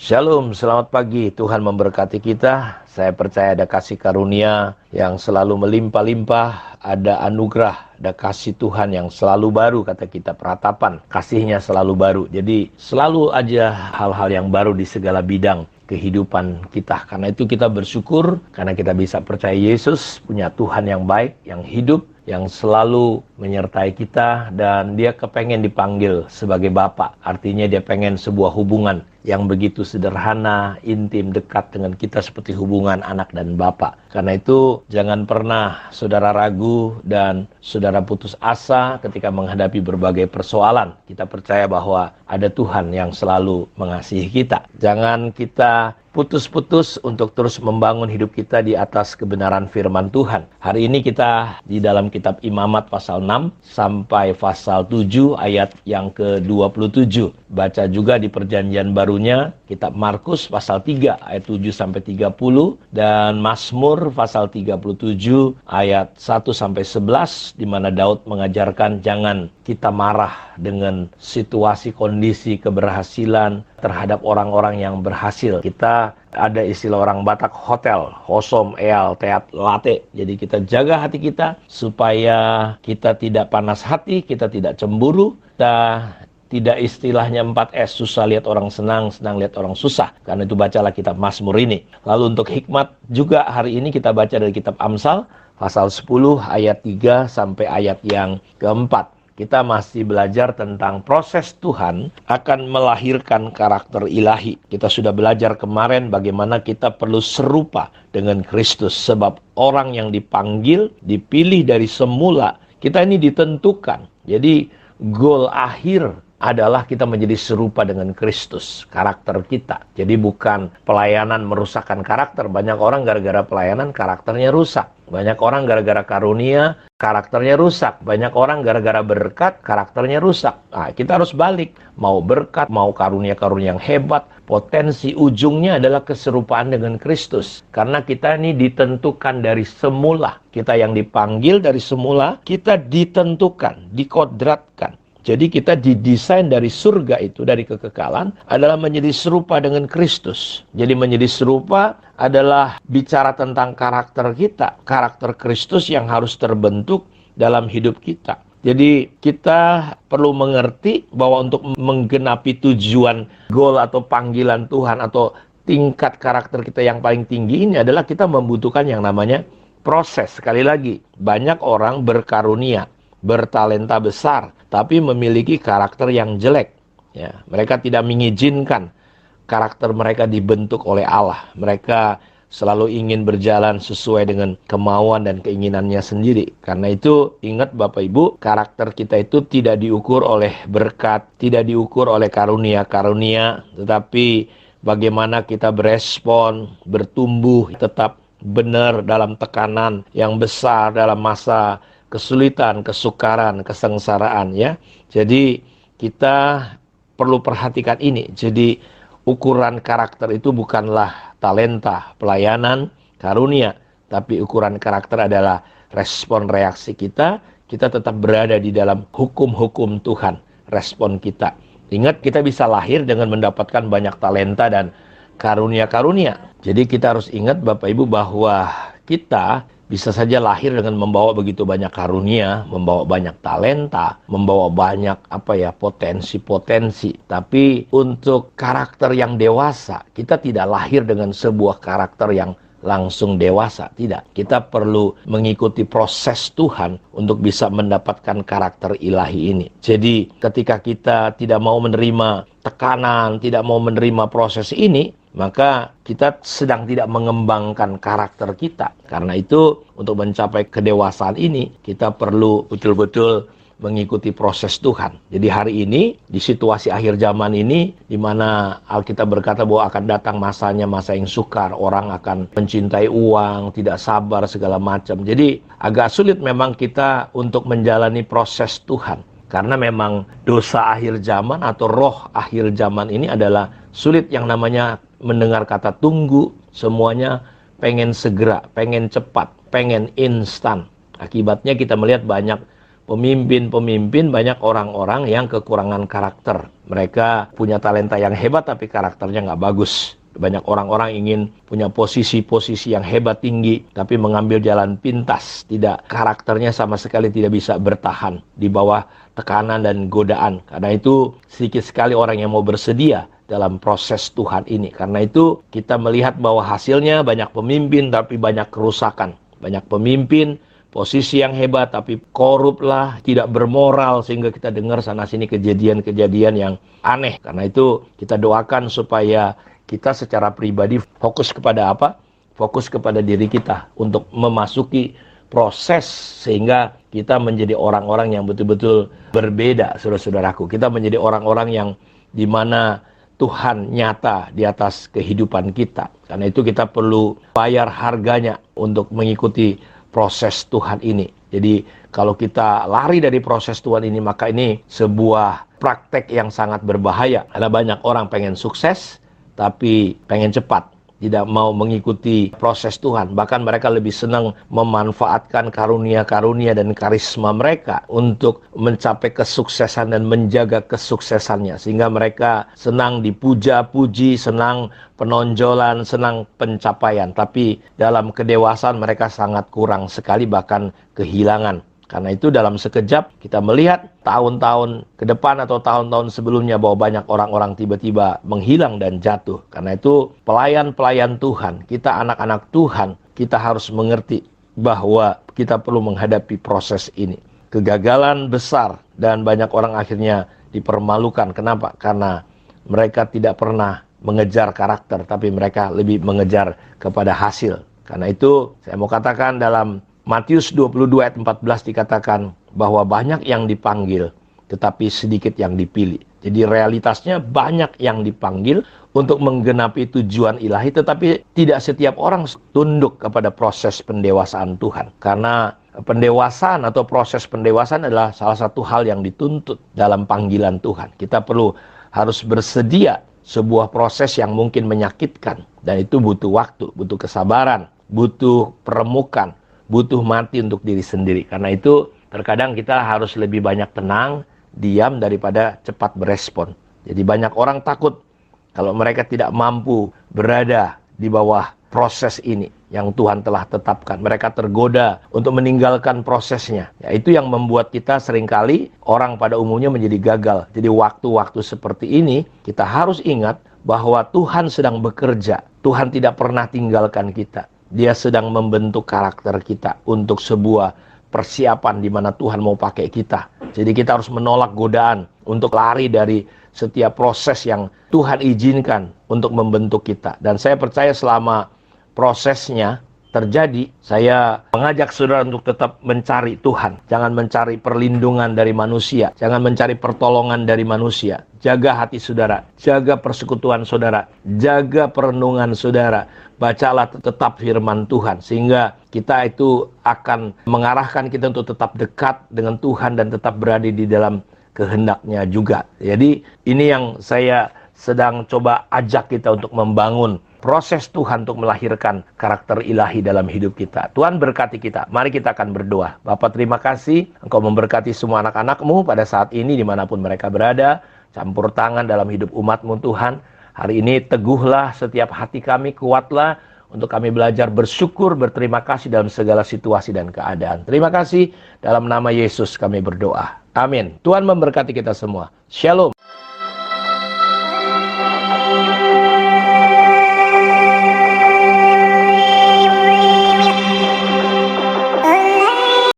Shalom, selamat pagi. Tuhan memberkati kita. Saya percaya ada kasih karunia yang selalu melimpah-limpah, ada anugerah, ada kasih Tuhan yang selalu baru, kata kita peratapan. Kasihnya selalu baru. Jadi selalu aja hal-hal yang baru di segala bidang kehidupan kita. Karena itu kita bersyukur, karena kita bisa percaya Yesus punya Tuhan yang baik, yang hidup, yang selalu menyertai kita, dan dia kepengen dipanggil sebagai Bapa. Artinya dia pengen sebuah hubungan yang begitu sederhana, intim, dekat dengan kita seperti hubungan anak dan Bapa. Karena itu jangan pernah saudara ragu dan saudara putus asa ketika menghadapi berbagai persoalan. Kita percaya bahwa ada Tuhan yang selalu mengasihi kita. Jangan kita putus-putus untuk terus membangun hidup kita di atas kebenaran firman Tuhan. Hari ini kita di dalam kitab Imamat pasal 6 sampai pasal 7 ayat yang ke-27. Baca juga di perjanjian barunya kitab Markus pasal 3 ayat 7 sampai 30 dan Mazmur pasal 37 ayat 1 sampai 11 di mana Daud mengajarkan jangan kita marah dengan situasi kondisi keberhasilan terhadap orang-orang yang berhasil. Kita ada istilah orang Batak hotel, hosom, eal, teat, late. Jadi kita jaga hati kita supaya kita tidak panas hati, kita tidak cemburu, kita tidak istilahnya 4S, susah lihat orang senang, senang lihat orang susah. Karena itu bacalah kitab Mazmur ini. Lalu untuk hikmat juga hari ini kita baca dari kitab Amsal, pasal 10 ayat 3 sampai ayat yang keempat. Kita masih belajar tentang proses Tuhan akan melahirkan karakter ilahi. Kita sudah belajar kemarin bagaimana kita perlu serupa dengan Kristus. Sebab orang yang dipanggil, dipilih dari semula, kita ini ditentukan. Jadi goal akhir adalah kita menjadi serupa dengan Kristus, karakter kita. Jadi bukan pelayanan merusakkan karakter. Banyak orang gara-gara pelayanan karakternya rusak. Banyak orang gara-gara karunia karakternya rusak. Banyak orang gara-gara berkat karakternya rusak. Nah, kita harus balik. Mau berkat, mau karunia-karunia yang hebat, potensi ujungnya adalah keserupaan dengan Kristus. Karena kita ini ditentukan dari semula. Kita yang dipanggil dari semula, kita ditentukan, dikodratkan. Jadi kita didesain dari surga itu, dari kekekalan, adalah menjadi serupa dengan Kristus. Jadi menjadi serupa adalah bicara tentang karakter kita, karakter Kristus yang harus terbentuk dalam hidup kita. Jadi kita perlu mengerti bahwa untuk menggenapi tujuan, goal atau panggilan Tuhan atau tingkat karakter kita yang paling tinggi ini adalah kita membutuhkan yang namanya proses. Sekali lagi, banyak orang berkarunia, bertalenta besar, tapi memiliki karakter yang jelek. Ya, mereka tidak mengizinkan karakter mereka dibentuk oleh Allah. Mereka selalu ingin berjalan sesuai dengan kemauan dan keinginannya sendiri. Karena itu, ingat Bapak Ibu, karakter kita itu tidak diukur oleh berkat, tidak diukur oleh karunia-karunia, tetapi bagaimana kita berespon, bertumbuh, tetap benar dalam tekanan yang besar, dalam masa kesulitan, kesukaran, kesengsaraan ya. Jadi kita perlu perhatikan ini. Jadi ukuran karakter itu bukanlah talenta, pelayanan, karunia, tapi ukuran karakter adalah respon reaksi kita. Kita tetap berada di dalam hukum-hukum Tuhan, respon kita. Ingat, kita bisa lahir dengan mendapatkan banyak talenta dan karunia-karunia. Jadi kita harus ingat Bapak Ibu bahwa kita bisa saja lahir dengan membawa begitu banyak karunia, membawa banyak talenta, membawa banyak potensi-potensi. Tapi untuk karakter yang dewasa, kita tidak lahir dengan sebuah karakter yang langsung dewasa. Tidak. Kita perlu mengikuti proses Tuhan untuk bisa mendapatkan karakter ilahi ini. Jadi ketika kita tidak mau menerima tekanan, tidak mau menerima proses ini, maka kita sedang tidak mengembangkan karakter kita. Karena itu, untuk mencapai kedewasaan ini, kita perlu betul-betul mengikuti proses Tuhan. Jadi hari ini, di situasi akhir zaman ini, di mana Alkitab berkata bahwa akan datang masanya, masa yang sukar, orang akan mencintai uang, tidak sabar, segala macam. Jadi agak sulit memang kita untuk menjalani proses Tuhan. Karena memang dosa akhir zaman atau roh akhir zaman ini adalah sulit yang namanya mendengar kata tunggu, semuanya pengen segera, pengen cepat, pengen instan. Akibatnya kita melihat banyak pemimpin-pemimpin banyak orang-orang yang kekurangan karakter. Mereka punya talenta yang hebat tapi karakternya nggak bagus. Banyak orang-orang ingin punya posisi-posisi yang hebat tinggi, tapi mengambil jalan pintas. Tidak, karakternya sama sekali tidak bisa bertahan di bawah tekanan dan godaan. Karena itu sedikit sekali orang yang mau bersedia dalam proses Tuhan ini. Karena itu kita melihat bahwa hasilnya banyak pemimpin tapi banyak kerusakan. Banyak pemimpin, posisi yang hebat tapi korup lah, tidak bermoral, sehingga kita dengar sana-sini kejadian-kejadian yang aneh. Karena itu kita doakan supaya kita secara pribadi fokus kepada apa? Fokus kepada diri kita untuk memasuki proses sehingga kita menjadi orang-orang yang betul-betul berbeda, saudara-saudaraku. Kita menjadi orang-orang yang dimana Tuhan nyata di atas kehidupan kita. Karena itu kita perlu bayar harganya untuk mengikuti proses Tuhan ini. Jadi kalau kita lari dari proses Tuhan ini, maka ini sebuah praktek yang sangat berbahaya. Ada banyak orang pengen sukses, tapi pengen cepat, tidak mau mengikuti proses Tuhan. Bahkan mereka lebih senang memanfaatkan karunia-karunia dan karisma mereka untuk mencapai kesuksesan dan menjaga kesuksesannya. Sehingga mereka senang dipuja-puji, senang penonjolan, senang pencapaian. Tapi dalam kedewasaan mereka sangat kurang sekali, bahkan kehilangan. Karena itu dalam sekejap kita melihat tahun-tahun ke depan atau tahun-tahun sebelumnya bahwa banyak orang-orang tiba-tiba menghilang dan jatuh. Karena itu pelayan-pelayan Tuhan, kita anak-anak Tuhan, kita harus mengerti bahwa kita perlu menghadapi proses ini. Kegagalan besar dan banyak orang akhirnya dipermalukan. Kenapa? Karena mereka tidak pernah mengejar karakter, tapi mereka lebih mengejar kepada hasil. Karena itu saya mau katakan dalam Matius 22 ayat 14 dikatakan bahwa banyak yang dipanggil, tetapi sedikit yang dipilih. Jadi realitasnya banyak yang dipanggil untuk menggenapi tujuan ilahi, tetapi tidak setiap orang tunduk kepada proses pendewasaan Tuhan. Karena pendewasaan atau proses pendewasaan adalah salah satu hal yang dituntut dalam panggilan Tuhan. Kita harus bersedia sebuah proses yang mungkin menyakitkan. Dan itu butuh waktu, butuh kesabaran, butuh peremukan, butuh mati untuk diri sendiri. Karena itu terkadang kita harus lebih banyak tenang, diam daripada cepat berespon. Jadi banyak orang takut kalau mereka tidak mampu berada di bawah proses ini yang Tuhan telah tetapkan. Mereka tergoda untuk meninggalkan prosesnya. Ya, itu yang membuat kita seringkali orang pada umumnya menjadi gagal. Jadi waktu-waktu seperti ini kita harus ingat bahwa Tuhan sedang bekerja. Tuhan tidak pernah tinggalkan kita. Dia sedang membentuk karakter kita untuk sebuah persiapan di mana Tuhan mau pakai kita. Jadi kita harus menolak godaan untuk lari dari setiap proses yang Tuhan izinkan untuk membentuk kita. Dan saya percaya selama prosesnya terjadi, saya mengajak saudara untuk tetap mencari Tuhan. Jangan mencari perlindungan dari manusia. Jangan mencari pertolongan dari manusia. Jaga hati saudara. Jaga persekutuan saudara. Jaga perenungan saudara. Bacalah tetap firman Tuhan. Sehingga kita itu akan mengarahkan kita untuk tetap dekat dengan Tuhan dan tetap berada di dalam kehendaknya juga. Jadi ini yang saya sedang coba ajak kita untuk membangun proses Tuhan untuk melahirkan karakter ilahi dalam hidup kita. Tuhan berkati kita. Mari kita akan berdoa. Bapa, terima kasih Engkau memberkati semua anak-anak-Mu pada saat ini dimanapun mereka berada. Campur tangan dalam hidup umat-Mu Tuhan. Hari ini teguhlah setiap hati kami, kuatlah untuk kami belajar bersyukur, berterima kasih dalam segala situasi dan keadaan. Terima kasih, dalam nama Yesus kami berdoa. Amin. Tuhan memberkati kita semua. Shalom.